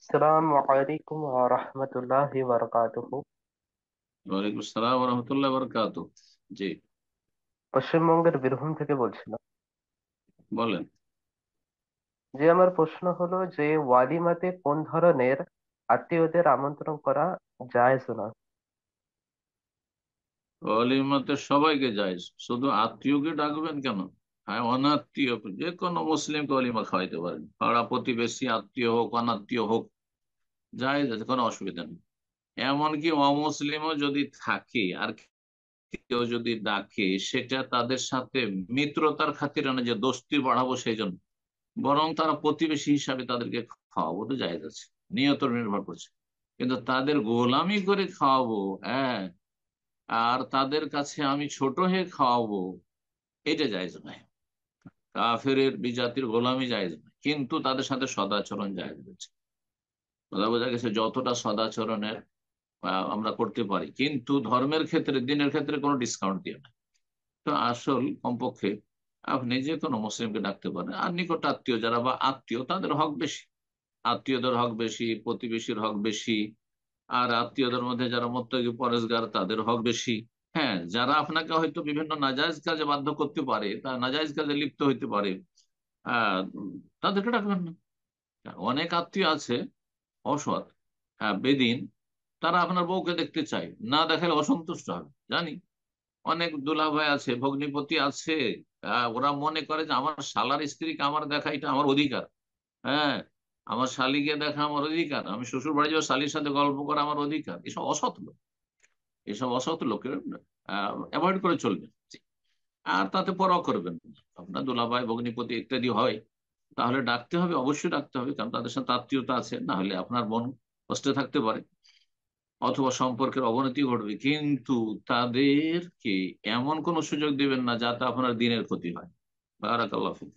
আসসালামু আলাইকুম ওয়া রাহমাতুল্লাহি ওয়া বারাকাতুহু। ওয়ালাইকুম আসসালাম রহমতুল্লাহ বরকাত। জি, পশ্চিমবঙ্গের বীরভূম থেকে বলছিলাম। বলেন। যে আমার প্রশ্ন হলো যে ওয়ালিমাতে কোন ধরনের আত্মীয়দের আমন্ত্রণ করা জায়েজ না? অলিমাতে সবাইকে যায়, শুধু আত্মীয়কে ডাকবেন কেন? হ্যাঁ, অনাত্মীয় যে কোনো মুসলিমকে অলিমা খাওয়াইতে পারেন, পাড়া প্রতিবেশী আত্মীয় হোক অনাত্মীয় হোক, যায় যাচ্ছে, কোনো অসুবিধা নেই। এমনকি অমুসলিমও যদি থাকে আর কেউ যদি ডাকে, সেটা তাদের সাথে মিত্রতার খাতিরে না, যে দোস্তি বাড়াবো সেই জন্য, বরং তারা প্রতিবেশী হিসাবে তাদেরকে খাওয়াবো, তো জায়েজ আছে, নিয়ত নির্ভর করছে। কিন্তু তাদের গোলামি করে খাওয়াবো, হ্যাঁ, আর তাদের কাছে আমি ছোট হয়ে খাওয়াবো, এটা জায়েজ নয়। কাফেরের বিজাতির গোলামি জায়েজ নয়, কিন্তু তাদের সাথে সদাচরণ জায়েজ রয়েছে। কথা বোঝা গেছে? যতটা সদাচরণের আমরা করতে পারি, কিন্তু ধর্মের ক্ষেত্রে, দিনের ক্ষেত্রে কোনো ডিসকাউন্ট দিয়ে না। তো আসল কমপক্ষে আপনি যে কোনো মুসলিমকে ডাকতে পারেন, আর নিকট আত্মীয় যারা বা আত্মীয়, তাদের হক বেশি। আত্মীয়দের হক বেশি, প্রতিবেশীর হক বেশি। আর আত্মীয়দের মধ্যে যারা মুত্তাকি পরেজগার, তাদের হক বেশি। হ্যাঁ, যারা আপনাকে হয়তো বিভিন্ন নাজায়েজ কাজে বাধ্য করতে পারে, তা নাজায়েজ কাজে লিপ্ত হইতে পারে, তাদেরকে ডাকবেন না। অনেক আত্মীয় আছে অসৎ, হ্যাঁ, বেদিন, তারা আপনার বউকে দেখতে চায়, না দেখালে অসন্তুষ্ট হবে, জানি। অনেক দুলাভাই আছে, ভগ্নিপতি আছে, ওরা মনে করে যে আমার শালার স্ত্রীকে আমার দেখা এটা আমার অধিকার। হ্যাঁ, আমার শালিকে দেখা আমার অধিকার, আমি শ্বশুর বাড়ি যাওয়া শালির সাথে গল্প করা আমার অধিকার। এসব অসৎ লোক, এসব অসৎ লোকের অ্যাভয়েড করে চলবেন। আর তাতে পরোয়া করবেন না। আপনার দুলাভাই ভগ্নিপতি ইত্যাদি হয়, তাহলে ডাকতে হবে, অবশ্যই ডাকতে হবে, কারণ তাদের সাথে আত্মীয়তা আছে, না হলে আপনার মন কষ্টে থাকতে পারে, অথবা সম্পর্কের অবনতি ঘটবে। কিন্তু তাদেরকে এমন কোন সুযোগ দিবেন না যাতে আপনার দিনের ক্ষতি হয়। বারাকাল্লাহ ফিক।